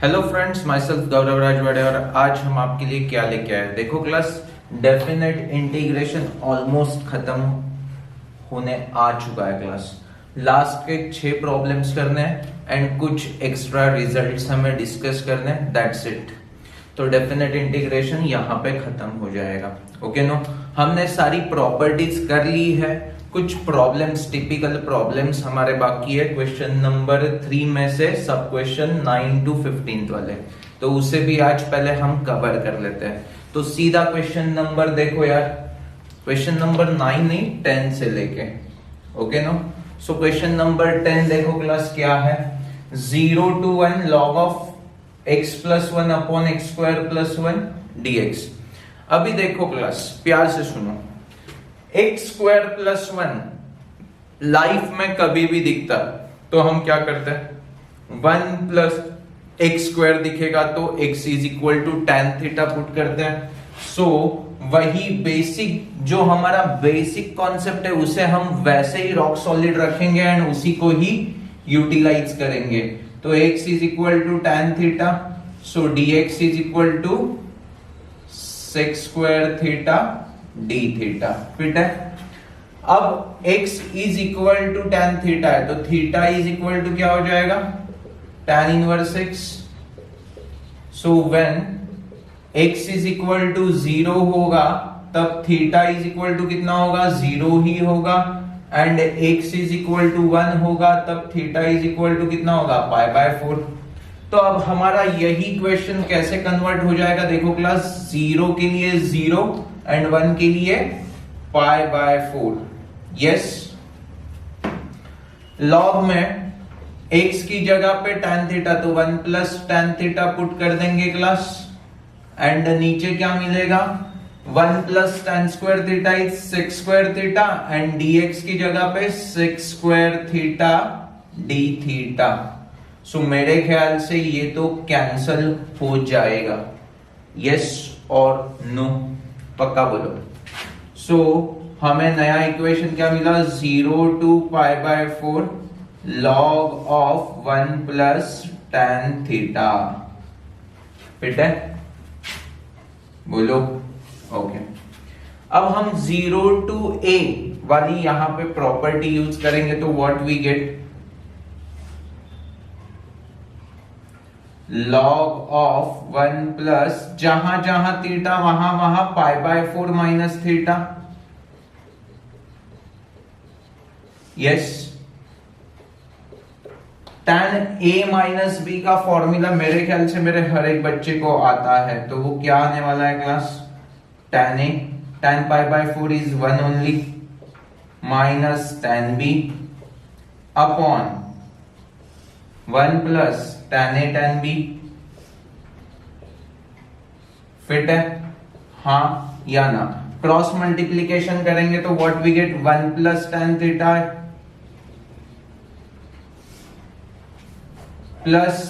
Hello friends, my self गौरव राजवाड़े और आज हम आपके लिए क्या लेके आए। देखो क्लास, डेफिनेट इंटीग्रेशन ऑलमोस्ट खत्म होने आ चुका है। क्लास लास्ट के 6 प्रॉब्लम्स करने हैं एंड कुछ एक्स्ट्रा रिजल्ट्स हमें डिस्कस करने हैं, दैट्स इट। तो डेफिनेट इंटीग्रेशन यहाँ पे खत्म हो जाएगा। ओके नो, हमने सारी प्रॉपर्टीज कर ली है। कुछ प्रॉब्लम्स, टिपिकल प्रॉब्लम्स हमारे बाकी है क्वेश्चन नंबर 3 में से, सब क्वेश्चन 9 to 15 वाले, तो उसे भी आज पहले हम कवर कर लेते हैं। तो सीधा क्वेश्चन नंबर देखो यार, क्वेश्चन नंबर 9 नहीं 10 से लेके, okay no. So question number 10 देखो क्लास, क्या है, 0 to 1 log of x plus 1 upon x square plus 1 dx। अभी देखो क्लास, प्यार से सुनो, एक्स स्क्वायर प्लस 1 लाइफ में कभी भी दिखता तो हम क्या करते हैं, 1 प्लस एक्स स्क्वायर दिखेगा तो x is equal to tan theta put करते हैं। सो वही बेसिक, जो हमारा बेसिक कॉन्सेप्ट है उसे हम वैसे ही रॉक सॉलिड रखेंगे एंड उसी को ही यूटिलाइज करेंगे। तो x is equal to tan theta, so dx is equal to sec square theta d theta, fit है। अब x is equal to tan theta है तो थीटा इज इक्वल टू क्या हो जाएगा, tan inverse x। So when x is equal to 0 होगा तब theta is equal to कितना होगा, 0 ही होगा, and x is equal to 1 होगा तब थीटा इज इक्वल टू कितना होगा, पाई बाय 4। तो अब हमारा यही क्वेश्चन कैसे कन्वर्ट हो जाएगा, देखो क्लास, 0 के लिए 0 एंड 1 के लिए पाई बाय 4। यस, लॉग में x की जगह पे tan थीटा तो 1 प्लस tan थीटा पुट कर देंगे क्लास, एंड नीचे क्या मिलेगा, 1 plus tan square theta is sec square theta, and dx की जगह पे sec square theta d theta. So मेरे ख्याल से ये तो कैंसल हो जाएगा, यस और नो, पक्का बोलो। सो हमें नया इक्वेशन क्या मिला, 0 to pi by 4 log of 1 plus tan theta, fit है, बोलो ओके। अब हम 0 टू a वाली यहां पे प्रॉपर्टी यूज करेंगे तो what we get, log of 1 plus, जहां जहां थीटा वहां वहां pi by 4 minus theta. Yes, tan a minus b का फॉर्मूला मेरे ख्याल से मेरे हर एक बच्चे को आता है, तो वो क्या आने वाला है class, tan a, tan pi by 4 is 1 only, minus tan b upon 1 plus tan a tan b, fit है, हाँ या ना। क्रॉस मल्टीप्लीकेशन करेंगे तो what we get, 1 plus tan theta plus,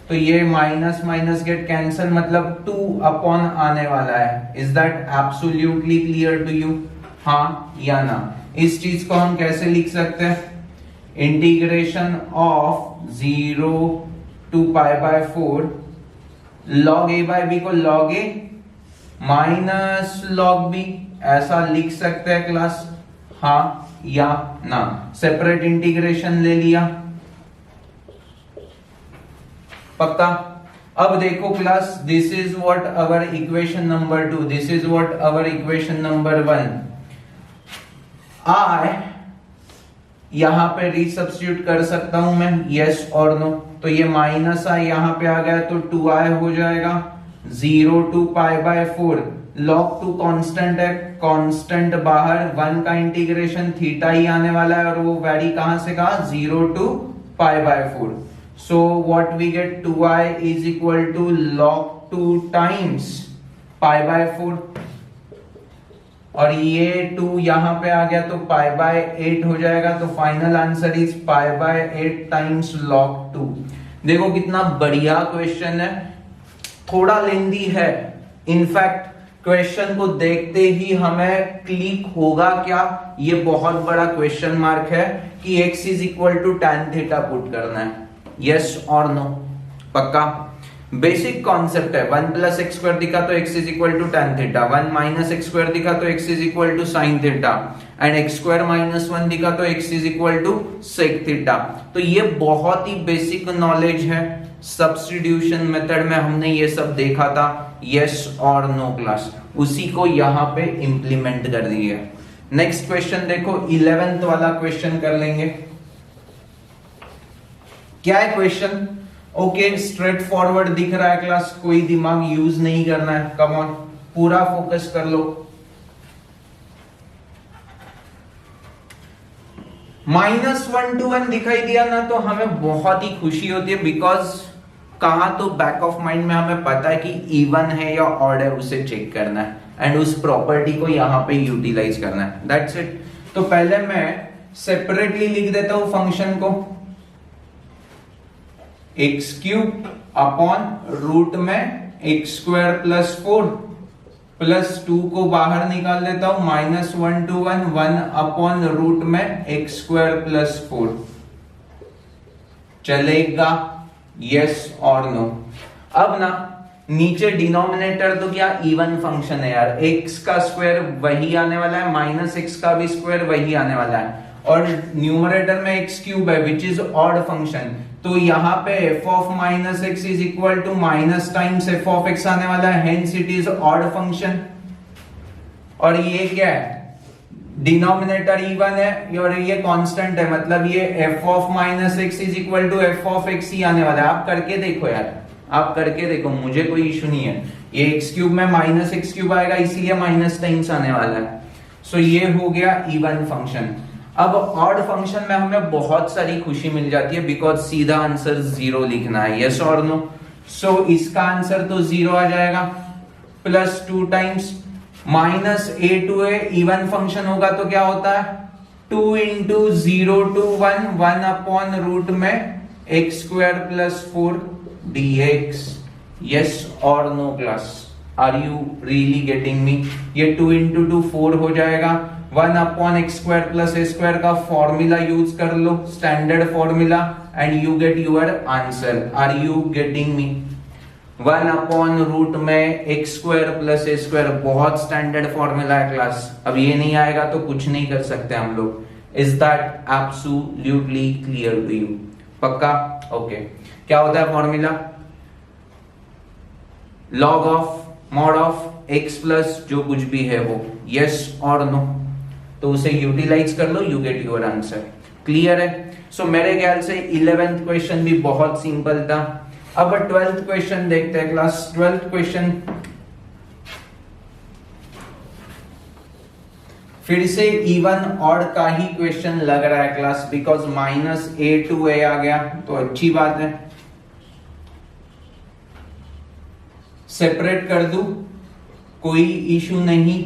तो ये माइनस माइनस गेट कैंसल, मतलब 2 upon आने वाला है। Is that absolutely clear to you, हाँ या ना। इस चीज को हम कैसे लिख सकते हैं, integration of 0 to pi by 4 log a by b को log a minus log b, ऐसा लिख सकते हैं क्लास, हाँ या ना। सेपरेट इंटीग्रेशन ले लिया, पक्का। अब देखो class, this is what our equation number 2, this is what our equation number 1। आई यहां पे रीसब्स्टिट्यूट कर सकता हूं मैं, यस और नो। तो ये माइनस आई यहां पे आ गया तो 2i हो जाएगा, 0 to pi by 4 log 2 constant है, कांस्टेंट बाहर, 1 का इंटीग्रेशन थीटा ही आने वाला है और वो वैरी कहां से कहा, 0 to pi by 4। So what we get, 2i is equal to log 2 times pi by 4, और ये 2 यहां पे आ गया तो पाई बाय 8 हो जाएगा। तो final answer is pi by 8 times log 2। देखो कितना बढ़िया क्वेश्चन है, थोड़ा लेंदी है, इनफैक्ट क्वेश्चन को देखते ही हमें क्लिक होगा क्या, ये बहुत बड़ा क्वेश्चन मार्क है कि x is equal to tan theta put करना है, यस और नो। पक्का? बेसिक कॉन्सेप्ट है, 1 प्लस एक्स स्क्वायर दिखा तो x is equal to tan theta, 1 minus x square दिखा तो x is equal to sin theta, and x square minus 1 दिखा तो x is equal to sec theta. तो ये बहुत ही बेसिक नॉलेज है, सब्स्टिट्यूशन मेथड में हमने ये सब देखा था, यस और नो क्लास, उसी को यहाँ पे इंप्लीमेंट कर दिया है। नेक्स्ट क्वेश्चन देखो, 11th वाला क्वेश्चन कर लेंगे। क्या है क्वेश्चन? ओके, स्ट्रेट फॉरवर्ड दिख रहा है क्लास, कोई दिमाग यूज नहीं करना है, कम ऑन पूरा फोकस कर लो। -1 to 1 दिखाई दिया ना तो हमें बहुत ही खुशी होती है, बिकॉज कहां तो बैक ऑफ माइंड में हमें पता है कि इवन है या ऑड है, उसे चेक करना है एंड उस प्रॉपर्टी को यहां पे यूटिलाइज करना है, दैट्स इट। तो पहले मैं सेपरेटली लिख देता हूं फंक्शन को, एक्स क्यूब अपॉन रूट में एक्स स्क्वायर प्लस 4 प्लस 2 को बाहर निकाल देता हूं, -1 to 1 1 अपॉन रूट में एक्स स्क्वायर प्लस 4। चलेगा? यस और नो? अब ना नीचे डिनोमिनेटर तो क्या इवन फंक्शन है यार, x का स्क्वायर वही आने वाला है, माइनस एक्स का भी स्क्वायर वही आने वाला है, और न्यूमरेटर में एक्स क्यूब है विच इज ऑड फंक्शन, तो यहाँ पे f of minus x is equal to minus times f of x आने वाला है, hence it is odd function. और ये क्या है? डिनोमिनेटर इवन है और ये कांस्टेंट है, मतलब ये f of minus x is equal to f of x ही आने वाला है। आप करके देखो यार, आप करके देखो, मुझे कोई इशू नहीं है। ये एक्स क्यूब में माइनस एक्स क्यूब आएगा, इसीलिए माइनस टाइम्स आने वाला है। सो ये हो गया इवन फंक्शन। अब ऑड फंक्शन में हमें बहुत सारी खुशी मिल जाती है, बिकॉज सीधा आंसर 0 लिखना है, यस और नो? सो इसका आंसर तो 0 आ जाएगा, plus 2 times minus a to a, even function होगा तो क्या होता है? 2 इंटू 0 to 1 1 अपॉन रूट में x square plus 4 dx। yes or no class? are you really getting me? ये 2 into 2 4 हो जाएगा, 1 upon x square plus a square का फॉर्मूला यूज कर लो, standard formula, and you get your answer. Are you getting me? 1 upon root में x square plus a square, बहुत standard formula है class. अब ये नहीं आएगा तो कुछ नहीं कर सकते हम लोग। Is that absolutely clear to you? पक्का? ओके। क्या होता है formula? Log of mod of x plus जो कुछ भी है वो, यस और नो? तो उसे यूटिलाइज कर लो, you get your answer. Clear है? सो मेरे ख्याल से 11th क्वेश्चन भी बहुत सिंपल था। अब 12th क्वेश्चन देखते हैं क्लास। 12th क्वेश्चन फिर से इवन ऑड का ही क्वेश्चन लग रहा है class, because -a to a आ गया तो अच्छी बात है। सेपरेट कर दूं, कोई इशू नहीं।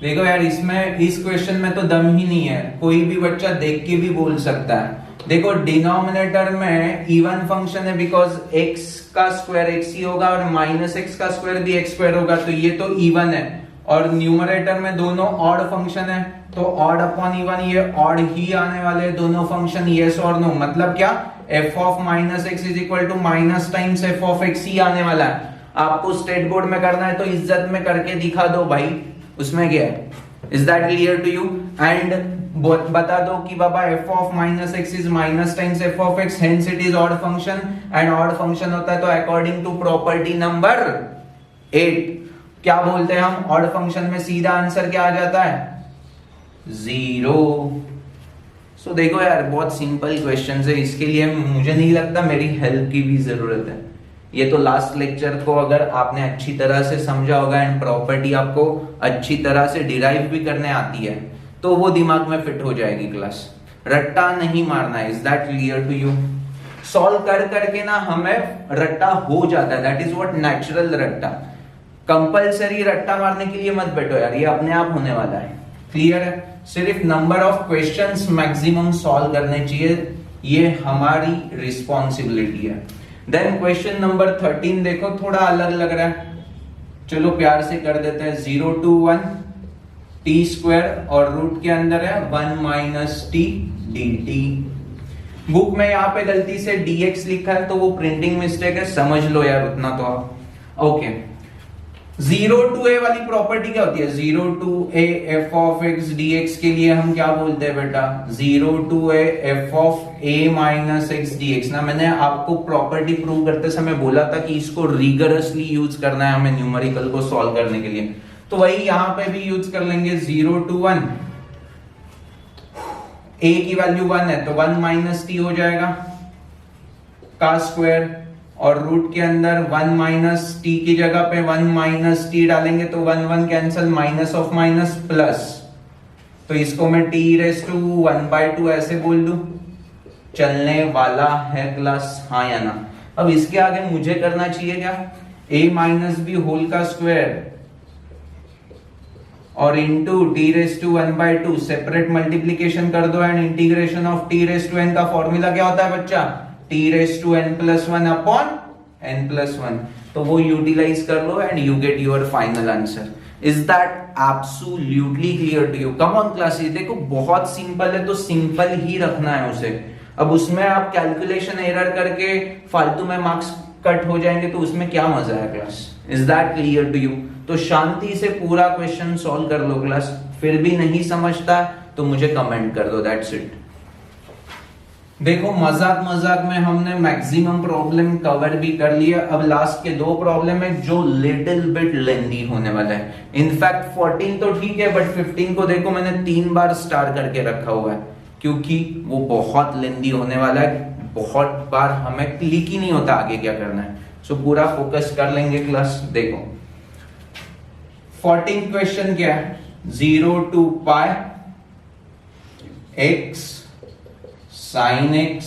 देखो यार, इसमें इस क्वेश्चन में तो दम ही नहीं है, कोई भी बच्चा देख के भी बोल सकता है। देखो डिनोमिनेटर में इवन फंक्शन है, बिकॉज x का स्क्वायर x ही होगा और माइनस एक्स का स्क्वायर भी x स्क्वायर होगा, तो ये तो इवन है। और न्यूमरेटर में दोनों ऑड फंक्शन है, तो ऑड अपॉन इवन, ये ऑड ही आने वाले दोनों फंक्शन, यस और नो? मतलब क्या? f of minus x is equal to minus times f of x ही आने वाला है। आपको स्टेट बोर्ड में करना है तो इज्जत में करके दिखा दो भाई, उसमें क्या है? Is that clear to you? And बता दो कि बाबा f of minus x is minus times f of x, hence it is odd function, and odd function होता है तो अकॉर्डिंग टू प्रॉपर्टी नंबर 8 क्या बोलते हैं हम? ऑड फंक्शन में सीधा आंसर क्या आ जाता है? 0। सो देखो यार, बहुत सिंपल क्वेश्चन है, इसके लिए मुझे नहीं लगता मेरी हेल्प की भी जरूरत है। ये तो लास्ट लेक्चर को अगर आपने अच्छी तरह से समझा होगा एंड प्रॉपर्टी आपको अच्छी तरह से डिराइव भी करने आती है तो वो दिमाग में फिट हो जाएगी क्लास। रट्टा नहीं मारना है। Is that clear to you? Solve कर करके ना हमें रट्टा हो जाता है, दैट इज व्हाट नेचुरल रट्टा। कंपलसरी रट्टा मारने के लिए मत बैठो यार, ये अपने आप होने वाला है। क्लियर है? सिर्फ number of questions maximum solve करने चाहिए, ये हमारी रिस्पॉन्सिबिलिटी है। देन क्वेश्चन नंबर 13 देखो, थोड़ा अलग लग रहा है, चलो प्यार से कर देते हैं। 0 to 1 टी स्क्वायर और रूट के अंदर है 1 - t dt। बुक में यहाँ पे गलती से dx लिखा है तो वो प्रिंटिंग मिस्टेक है, समझ लो यार उतना तो आप। ओके, 0 to a वाली प्रॉपर्टी क्या होती है? 0 to a f of x dx के लिए हम क्या बोलते हैं बेटा? 0 to a f of a minus x dx ना। मैंने आपको प्रॉपर्टी प्रूव करते समय बोला था कि इसको रिगरसली यूज करना है हमें न्यूमेरिकल को सॉल्व करने के लिए, तो वही यहां पे भी यूज कर लेंगे। 0 to 1, a की वैल्यू 1 है तो 1 माइनस टी हो जाएगा का स्क्वायर, और रूट के अंदर 1 माइनस टी की जगह पे 1 माइनस टी डालेंगे तो 1 1 cancel, minus of minus plus, तो इसको मैं टी रेस टू 1/2 ऐसे बोल दूं, चलने वाला है क्लास, हाँ या ना? अब इसके आगे मुझे करना चाहिए क्या? a माइनस बी होल का स्क्वायर और into t raise to 1/2, separate multiplication कर दो and integration of t raise to n का फॉर्मूला क्या होता है बच्चा? t raise to n plus 1 upon n plus 1, तो वो यूटिलाइज कर लो and you get your final answer. Is that absolutely clear to you? Come on class, ये देखो बहुत सिंपल है तो सिंपल ही रखना है उसे। अब उसमें आप कैलकुलेशन एरर करके फालतू में मार्क्स कट हो जाएंगे तो उसमें क्या मजा है class? Is that clear to you? तो शांति से पूरा क्वेश्चन सॉल्व कर लो क्लास, फिर भी नहीं समझता तो मुझे कमेंट कर दो, दैट्स इट। देखो मजाक मजाक में हमने मैक्सिमम प्रॉब्लम कवर भी कर लिया। अब लास्ट के 2 प्रॉब्लम है जो लिटिल बिट लेंदी होने वाला है। इनफैक्ट 14 तो ठीक है, बट 15 को देखो मैंने 3 बार स्टार करके रखा हुआ है क्योंकि वो बहुत लेंदी होने वाला है, बहुत बार हमें क्लिक ही नहीं होता आगे क्या करना है। सो पूरा फोकस कर लेंगे क्लास। देखो 14 क्वेश्चन क्या है? 0 to pi x sine x,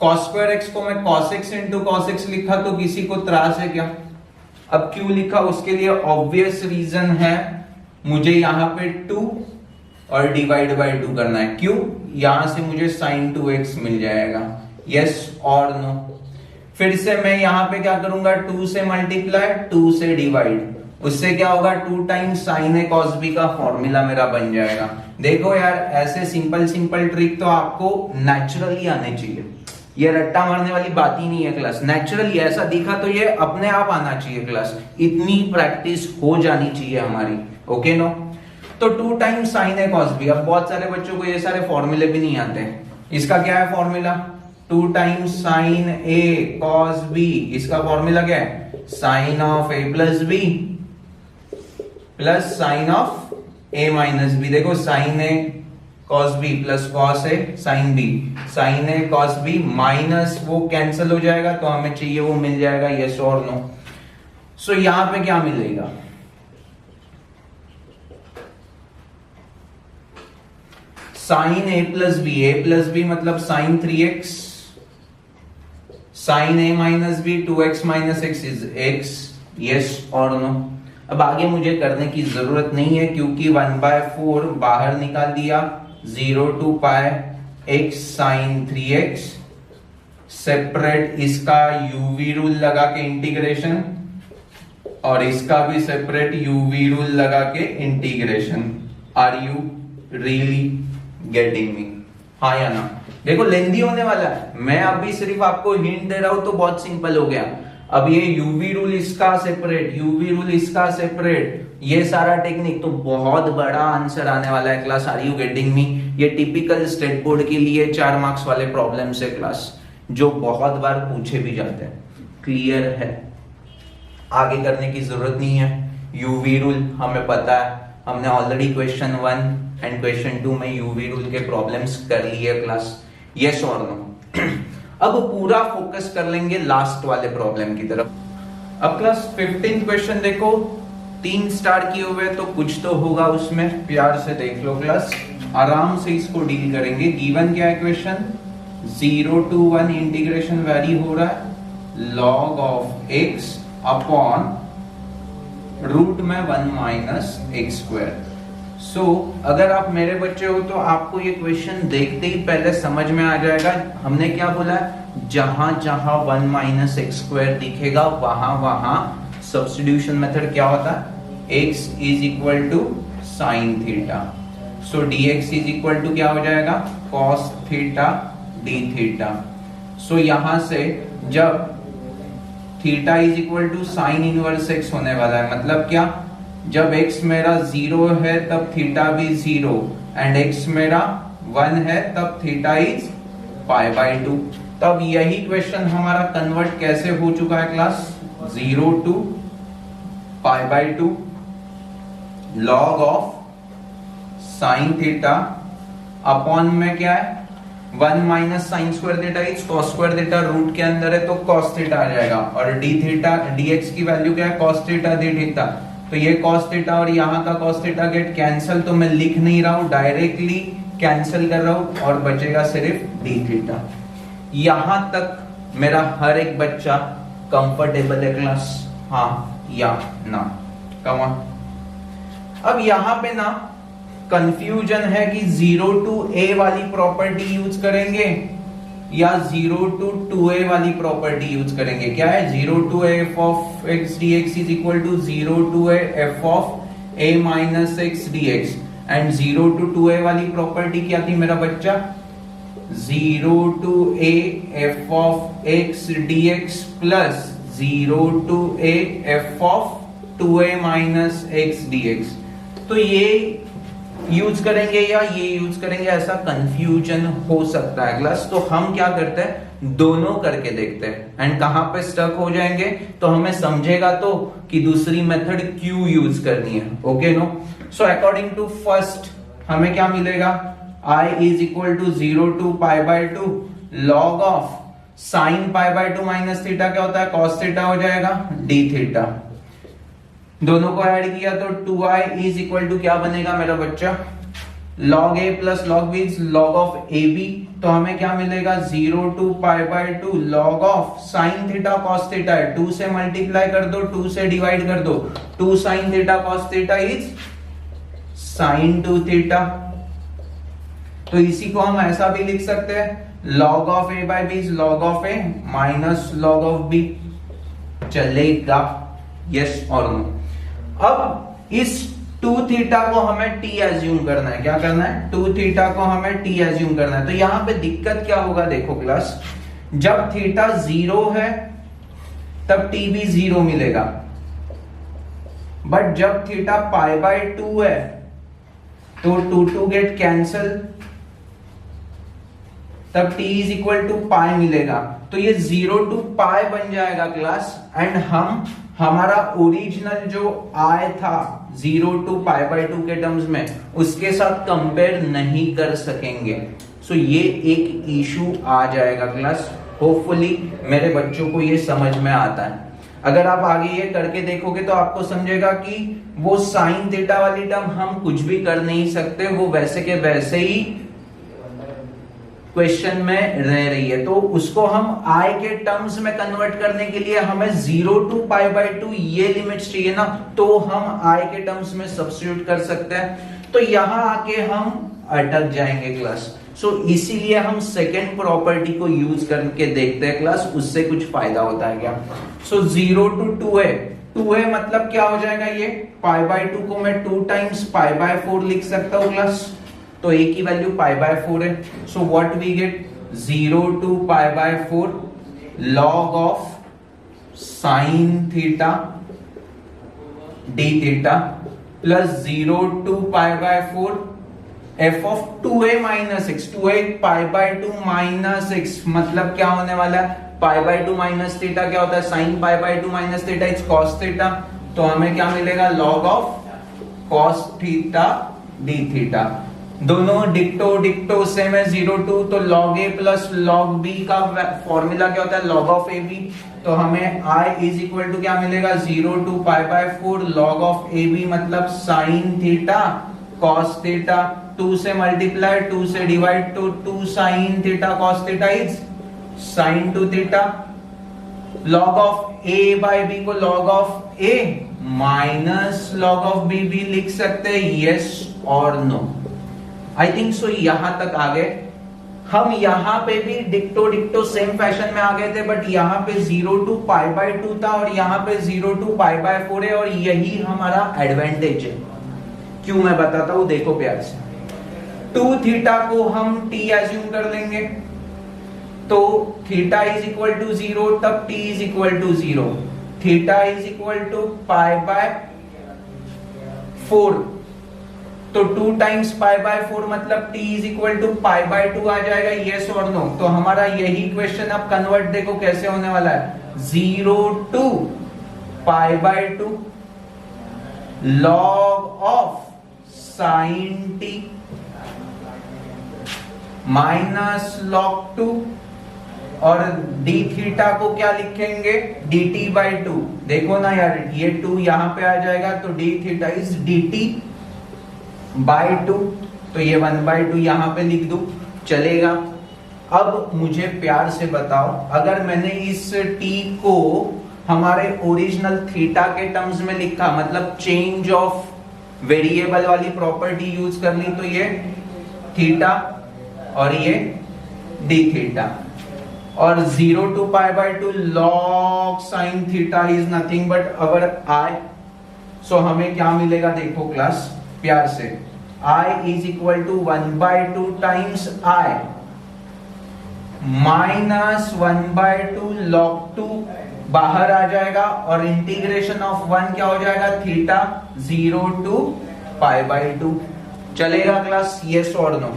cos square x को मैं cos x into cos x लिखा तो किसी को त्रास है क्या? अब क्यों लिखा उसके लिए ऑब्वियस रीजन है, मुझे यहां पे 2 और डिवाइड बाय 2 करना है। क्यों? यहां से मुझे sin 2x मिल जाएगा, यस और नो? फिर से मैं यहां पे क्या करूंगा? 2 से मल्टीप्लाई, 2 से डिवाइड, उससे क्या होगा? 2 times sine a cos B का फॉर्मूला मेरा बन जाएगा। देखो यार ऐसे सिंपल सिंपल ट्रिक तो आपको नेचुरली आने चाहिए, ये रट्टा मारने वाली बात ही नहीं है क्लास। नेचुरली ऐसा दिखा तो ये अपने आप आना चाहिए क्लास, इतनी प्रैक्टिस हो जानी चाहिए हमारी। Okay no? तो 2 times sine a cos b. अब बहुत सारे बच्चों को ये सारे फॉर्मूले भी नहीं आते, इसका क्या है formula? 2 times sine a cos b, इसका फॉर्मूला क्या है? Sine of a plus b plus sine of a minus b. देखो sine a cos b plus cos a sine b, sine a cos b minus वो cancel हो जाएगा तो हमें चाहिए वो मिल जाएगा, यस और नो? सो यहां पे क्या मिलेगा? साइन ए प्लस बी मतलब sine 3x, sine a minus b 2x minus x is x, yes और नो? अब आगे मुझे करने की जरूरत नहीं है क्योंकि 1/4 बाहर निकाल दिया, 0 to pi x sine 3x, separate इसका यूवी रूल लगा के इंटीग्रेशन और इसका भी सेपरेट यूवी रूल लगा के integration. Are you really getting me? हाँ या ना? देखो लेंदी होने वाला है, मैं अभी सिर्फ आपको हिंट दे रहा हूं तो बहुत सिंपल हो गया। अब ये यूवी रूल इसका सेपरेट, यूवी रूल इसका सेपरेट, ये सारा टेक्निक तो बहुत बड़ा आंसर आने वाला है class. Are you getting me? ये टिपिकल स्टेट बोर्ड के लिए 4 मार्क्स वाले प्रॉब्लम है क्लास, जो बहुत बार पूछे भी जाते हैं। क्लियर है? आगे करने की जरूरत नहीं है। यूवी रूल हमें पता है, हमने ऑलरेडी क्वेश्चन 1 एंड क्वेश्चन 2 में यूवी रूल के प्रॉब्लम्स कर लिए क्लास, यस और नो? अब पूरा फोकस कर लेंगे लास्ट वाले प्रॉब्लम की तरफ। अब क्लास 15 क्वेश्चन देखो, 3 स्टार किए हुए तो कुछ तो होगा उसमें, प्यार से देख लो क्लास, आराम से इसको डील करेंगे। गिवन क्या है क्वेश्चन? 0 to 1 इंटीग्रेशन वैरी हो रहा है log of x upon root में 1 माइनस एक्स स्क्वायर। सो अगर आप मेरे बच्चे हो तो आपको ये क्वेश्चन देखते ही पहले समझ में आ जाएगा। हमने क्या बोला? जहां जहां 1 माइनस एक्स स्क्वायर दिखेगा वहां वहां सब्स्टिट्यूशन मेथड क्या होता है? x is equal to sine theta. So dx is equal to क्या हो जाएगा? cos theta d theta. So यहां से जब theta is equal to sine inverse x होने वाला है, मतलब क्या, जब x मेरा 0 है तब थीटा भी 0 एंड x मेरा 1 है तब थीटा इज π/2। तब यही क्वेश्चन हमारा कन्वर्ट कैसे हो चुका है class, 0 to π/2 log of sine theta upon में क्या है 1 minus sine square theta is cos square theta, root के अंदर है तो कॉस थीटा आ जाएगा, और डी थीटा dx की वैल्यू क्या है कॉस थीटा डी थीटा, तो ये कॉस थीटा और यहाँ का कॉस थीटा गेट कैंसिल, तो मैं लिख नहीं रहा हूं, डायरेक्टली कैंसिल कर रहा हूं और बचेगा सिर्फ डी थीटा। यहां तक मेरा हर एक बच्चा कंफर्टेबल है क्लास, हाँ या ना, कम। अब यहां पे ना कंफ्यूजन है कि 0 टू a वाली प्रॉपर्टी यूज करेंगे या 0 टू 2a वाली प्रॉपर्टी यूज करेंगे। क्या है, 0 to a f of x dx is equal to 0 to a f of a minus x dx, and 0 to 2a वाली प्रॉपर्टी क्या थी मेरा बच्चा, 0 to a f of x dx plus 0 to a f of 2a minus x dx। तो ये use करेंगे या ये यूज करेंगे, ऐसा कंफ्यूजन हो सकता है क्लास। तो हम क्या करते हैं, दोनों करके देखते हैं, एंड कहां पे स्टक हो जाएंगे तो हमें समझेगा तो कि दूसरी मेथड क्यों यूज करनी है। Okay no, so according to first हमें क्या मिलेगा, i is equal to 0 to π/2 log of sine π/2 minus theta क्या होता है कॉस थीटा हो जाएगा डी थीटा। दोनों को ऐड किया तो 2i इज इक्वल टू क्या बनेगा मेरा बच्चा, log a plus log b is log of ab, तो हमें क्या मिलेगा 0 to π/2 log of sine theta cos theta है, 2 से मल्टीप्लाई कर दो 2 से डिवाइड कर दो, 2 sine theta cos theta is sine 2 theta. तो इसी को हम ऐसा भी लिख सकते हैं log of a by b is log of a minus log of b, चलेगा, यस और नो। अब इस 2 थीटा को हमें t एज्यूम करना है, क्या करना है 2 थीटा को हमें t एज्यूम करना है। तो यहां पे दिक्कत क्या होगा देखो क्लास, जब थीटा 0 है तब t भी 0 मिलेगा, बट जब थीटा π/2 है तो 2 गेट कैंसिल, तब t इज इक्वल टू पाई मिलेगा, तो ये 0 टू पाई बन जाएगा क्लास। एंड हम हमारा ओरिजिनल जो i था 0 टू π/2 के टर्म्स में उसके साथ कंपेयर नहीं कर सकेंगे। सो ये एक इशू आ जाएगा क्लास। होपफुली मेरे बच्चों को ये समझ में आता है। अगर आप आगे ये करके देखोगे तो आपको समझेगा कि वो साइन थीटा वाली टर्म हम कुछ भी कर नहीं सकते, वो वैसे के वैसे ही क्वेश्चन में रह रही है। तो उसको हम i के टर्म्स में कन्वर्ट करने के लिए हमें 0 टू π/2 ये लिमिट्स चाहिए ना, तो हम i के टर्म्स में सब्स्टिट्यूट कर सकते हैं। तो यहां आके हम अटक जाएंगे क्लास। सो इसीलिए हम सेकेंड प्रॉपर्टी को यूज करके देखते हैं क्लास, उससे कुछ फायदा होता है क्या। सो 0 टू 2a मतलब क्या हो जाएगा, ये π/2 को मैं 2 टाइम्स π/4 लिख सकता हूं क्लास, तो a की वैल्यू π/4 है। So what we get 0 to π/4 log of sine theta d theta plus 0 to π/4 f of 2a minus x, 2a π/2 minus x मतलब क्या होने वाला है, π/2 माइनस थीटा क्या होता है sign π/2 minus theta is cos theta, तो हमें क्या मिलेगा log of cos theta d theta. दोनों डिक्टो डिक्टो सेम है 0 टू, तो log a plus log b का फॉर्मूला क्या होता है log ऑफ ab, तो हमें i इज इक्वल टू क्या मिलेगा 0 टू π/4 log ऑफ ab मतलब साइन थीटा cos थीटा, 2 से मल्टीप्लाई 2 से डिवाइड तो 2 sine theta cos theta is sine 2 theta. log of a by b को log of a minus log of b भी लिख सकते हैं, यस और नो। आई थिंक सो यहां तक आ गए। हम यहां पे भी डिक्टो डिक्टो सेम फैशन में आ गए थे, बट यहां पे 0 टू π/2 था और यहां पे 0 टू π/4 है, और यही हमारा एडवांटेज है। क्यों मैं बताता हूं, देखो प्यार से। 2 थीटा को हम t एज्यूम कर लेंगे, तो थीटा इज इक्वल टू 0, तब t is equal to 0, theta is equal to pi by 4, तो 2 टाइम्स पाई बाय 4 मतलब t is equal to pi by 2 आ जाएगा, यस और नो। तो हमारा यही क्वेश्चन अब कन्वर्ट देखो कैसे होने वाला है, 0 to pi by 2 log of sine t minus log 2, और d थीटा को क्या लिखेंगे, dt बाय 2। देखो ना यार, ये 2 यहां पे आ जाएगा, तो d theta is dt by 2, तो ये 1/2 यहां पे लिख दूं, चलेगा। अब मुझे प्यार से बताओ, अगर मैंने इस t को हमारे ओरिजिनल थीटा के टर्म्स में लिखा, मतलब चेंज ऑफ वेरिएबल वाली प्रॉपर्टी यूज कर ली, तो ये थीटा और ये d थीटा, और 0 to pi by 2 log sine theta is nothing but our i। So हमें क्या मिलेगा देखो क्लास प्यार से, i is equal to 1/2 times i minus 1/2 log 2 बाहर आ जाएगा, और इंटीग्रेशन ऑफ 1 क्या हो जाएगा, थीटा 0 टू पाई बाय 2। चलेगा क्लास, यस और नो।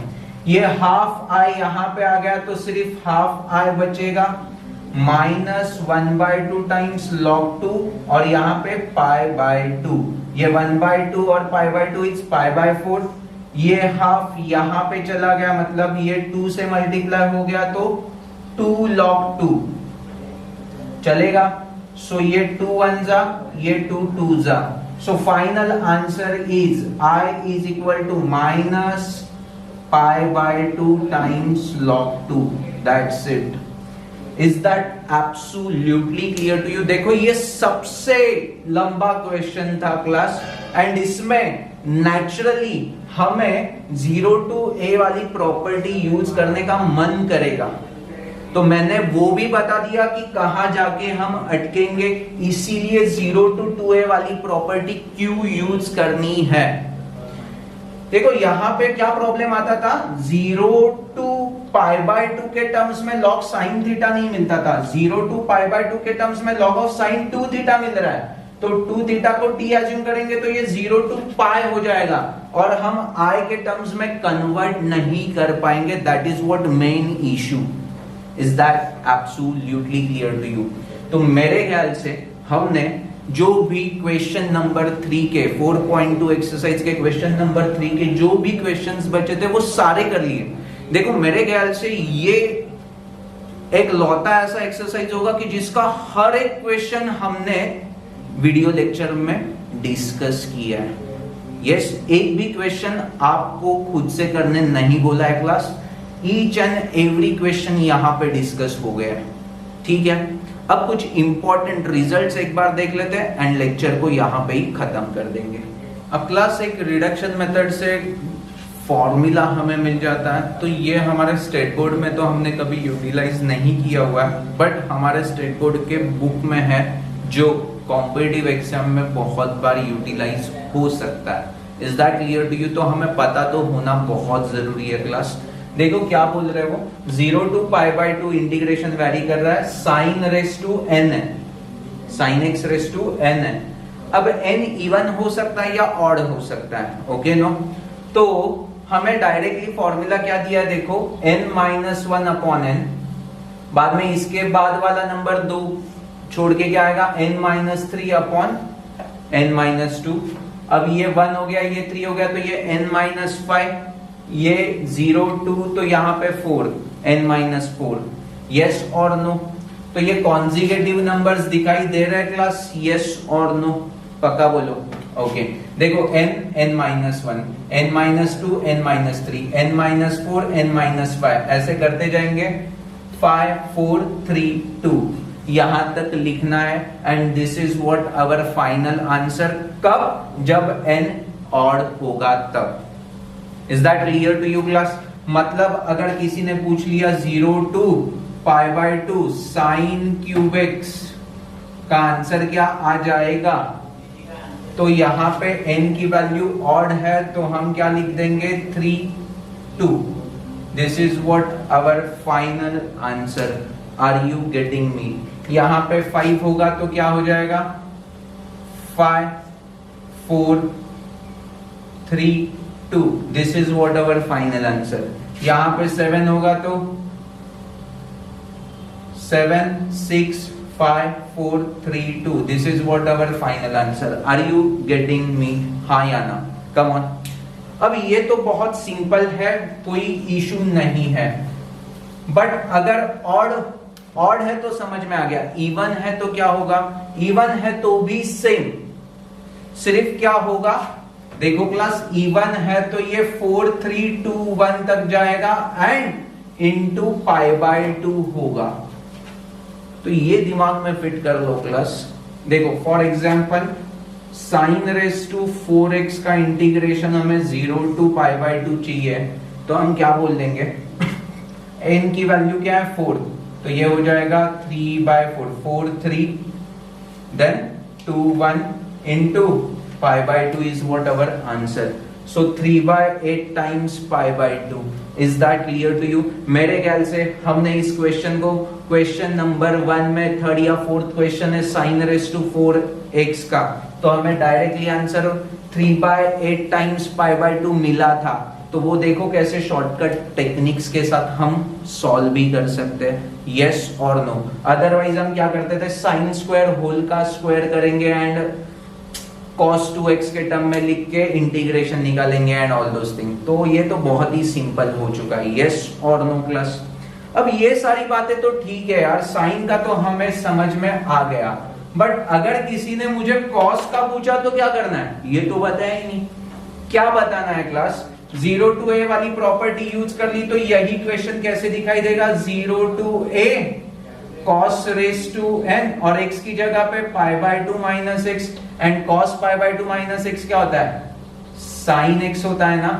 ये हाफ i यहां पे आ गया, तो सिर्फ हाफ i बचेगा, माइनस 1/2 टाइम्स लॉग 2, और यहाँ पे पाई बाय 2, ये 1/2 और पाई बाय 2 इज पाई बाय 4, ये हाफ यहां पे चला गया, मतलब ये 2 से मल्टीप्लाई हो गया, तो 2 log 2 चलेगा। सो ये 2 1 जा, ये 2 2 जा, सो final answer is i is equal to minus pi by 2 times log 2, that's it. Is that absolutely clear to you? देखो ये सबसे लंबा क्वेश्चन था क्लास, एंड इसमें नेचुरली हमें 0 टू a वाली प्रॉपर्टी यूज करने का मन करेगा, तो मैंने वो भी बता दिया कि कहां जाके हम अटकेंगे, इसीलिए 0 टू 2a वाली प्रॉपर्टी क्यों यूज करनी है। देखो यहां पे क्या प्रॉब्लम आता था, 0 टू पाई बाय 2 के टर्म्स में लॉग साइन थीटा नहीं मिलता था, 0 टू पाई बाय 2 के टर्म्स में लॉग ऑफ साइन 2 थीटा मिल रहा है, तो 2 थीटा को t एज्यूम करेंगे तो ये 0 टू पाई हो जाएगा, और हम i के टर्म्स में कन्वर्ट नहीं कर पाएंगे। That is what main issue. Is that absolutely clear to you? तो मेरे ख्याल से हमने जो भी क्वेश्चन नंबर 3 के 4.2 एक्सरसाइज के क्वेश्चन नंबर 3 के जो भी क्वेश्चंस बचे थे वो सारे कर लिए। देखो मेरे ख्याल से ये एक लौता ऐसा एक्सरसाइज होगा कि जिसका हर एक क्वेश्चन हमने वीडियो लेक्चर में डिस्कस किया है। यस, एक भी क्वेश्चन आपको खुद से करने नहीं बोला है class, each and every question यहां पे डिस्कस हो गया है। ठीक है, अब कुछ इंपॉर्टेंट रिजल्ट्स एक बार देख लेते हैं एंड लेक्चर को यहां पे ही खत्म कर देंगे। अब क्लास एक रिडक्शन मेथड से फॉर्मूला हमें मिल जाता है, तो ये हमारे स्टेट बोर्ड में तो हमने कभी यूटिलाइज नहीं किया हुआ है, बट हमारे स्टेट बोर्ड के बुक में है जो कॉम्पिटिटिव एग्जाम में बहुत बार यूटिलाइज हो सकता है। Is that clear to you? तो हमें पता तो होना बहुत जरूरी है क्लास। देखो क्या बोल रहे हो, 0 to pi by 2 integration vary कर रहा है, साइन रेस टू n है, sine x raise to n है। अब n इवन हो सकता है या ऑड हो सकता है, ओके नो? तो हमें डायरेक्टली फॉर्मूला क्या दिया है देखो, n माइनस 1 अपॉन n, बाद में इसके बाद वाला नंबर 2 छोड़ के क्या आएगा, n minus 3 upon n minus 2। अब ये 1 हो गया, ये 3 हो गया, तो ये n माइनस 5, ये 0 2, तो यहाँ पे 4 n माइनस 4। यस और नो? तो ये कॉन्जिगेटिव नंबर्स दिखाई दे रहे हैं क्लास, यस और नो? पक्का बोलो। ओके, देखो n minus 1, n minus 2, n minus 3, n minus 4, n minus 5, ऐसे करते जाएंगे, 5 4 3 2 यहां तक लिखना है, and this is what our final answer. कब? जब n ऑड होगा तब। Is that clear to you class? मतलब अगर किसी ने पूछ लिया 0 to pi by 2 sine cube x का आंसर क्या आ जाएगा, तो यहां पे n की वैल्यू ऑड है, तो हम क्या लिख देंगे, 3 2। This is what our final answer. Are you getting me? यहाँ पे 5 होगा तो क्या हो जाएगा? 5 4 3 2, this is what our final answer. यहाँ पे 7 होगा तो 7 6 5 4 3 2, this is what our final answer. Are you getting me? हाँ या ना? Come on. अब ये तो बहुत सिंपल है, कोई इशू नहीं है। बट अगर ऑड है तो समझ में आ गया, इवन है तो क्या होगा? इवन है तो भी सेम, सिर्फ क्या होगा? देखो क्लास, इवन है तो ये 4 3 2 1 तक जाएगा एंड इनटू π/2 होगा। तो ये दिमाग में फिट कर लो क्लास। देखो फॉर एग्जांपल sin⁻⁴x का इंटीग्रेशन हमें 0 to π/2 चाहिए, तो हम क्या बोल देंगे? n की वैल्यू क्या है? 4, तो ये हो जाएगा 3/4, 4 3 then 2 1 into π/2 is what our answer. So 3/8 times π/2. Is that clear to you? मेरे ख्याल से हमने इस क्वेश्चन को, क्वेश्चन नंबर 1 में थर्ड या फोर्थ क्वेश्चन है sin⁻⁴x का, तो हमें डायरेक्टली आंसर 3/8 टाइम्स π/2 मिला था। तो वो देखो कैसे शॉर्टकट टेक्निक्स के साथ हम सॉल्व भी कर सकते हैं, यस और नो। अदरवाइज हम क्या करते थे? साइन स्क्वायर होल का स्क्वायर करेंगे एंड cos 2x के टर्म में लिख के इंटीग्रेशन निकालेंगे एंड ऑल दोस थिंग। तो ये तो बहुत ही सिंपल हो चुका है, यस और नो क्लास। अब ये सारी बातें तो ठीक है यार, साइन का तो हमें समझ में आ गया, बट अगर किसी ने मुझे cos का पूछा तो क्या करना है? ये तो बताया ही नहीं। क्या बताना है क्लास? 0 to a वाली प्रॉपर्टी यूज कर ली, तो यही क्वेश्चन कैसे दिखाई देगा? 0 to a cos⁻n और x की जगह पे π/2 minus x, and cos π/2 minus x क्या होता है? sin x होता है ना।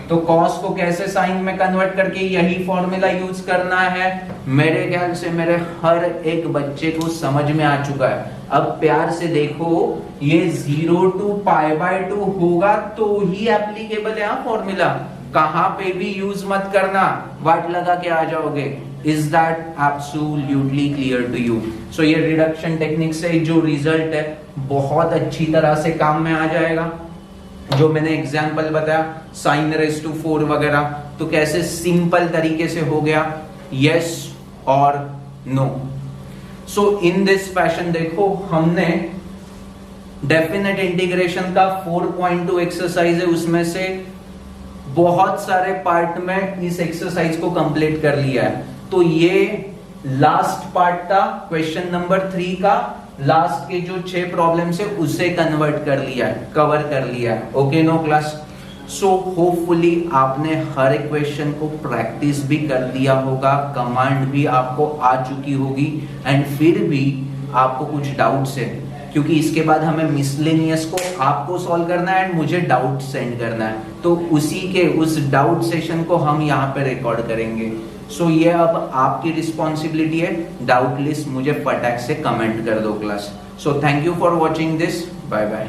तो cos को कैसे sin में कन्वर्ट करके यही फॉर्मूला यूज करना है। मेरे ख्याल से मेरे हर एक बच्चे को समझ में आ चुका है। अब प्यार से देखो, ये 0 to π/2 होगा तो ही एप्लीकेबल है फॉर्मूला, कहां पे भी यूज मत करना, वाट लगा के आ जाओगे। Is that absolutely clear to you? So ये रिडक्शन टेक्निक से जो रिजल्ट है बहुत अच्छी तरह से काम में आ जाएगा। जो मैंने एग्जाम्पल बताया sin⁻⁴ वगैरह, तो कैसे सिंपल तरीके से हो गया, यस और no. So in this fashion देखो, हमने डेफिनेट इंटीग्रेशन का 4.2 एक्सरसाइज है, उसमें से बहुत सारे पार्ट में इस एक्सरसाइज को कंप्लीट कर लिया है। तो ये लास्ट पार्ट था क्वेश्चन नंबर 3 का, लास्ट के जो 6 प्रॉब्लम्स है उसे कन्वर्ट कर लिया है, कवर कर लिया है। Okay no class? So hopefully आपने हर एक क्वेश्चन को प्रैक्टिस भी कर दिया होगा, कमांड भी आपको आ चुकी होगी, एंड फिर भी आपको कुछ डाउट्स है, क्योंकि इसके बाद हमें मिसलेनियस को आपको सॉल्व करना है एंड मुझे डाउट सेंड करना है। तो उसी के उस डाउट सेशन को हम यहाँ पे रिकॉर्ड करेंगे। सो ये अब आपकी रिस्पॉन्सिबिलिटी है, डाउट लिस्ट मुझे फटाक से कमेंट कर दो class. So thank you for watching this, bye bye.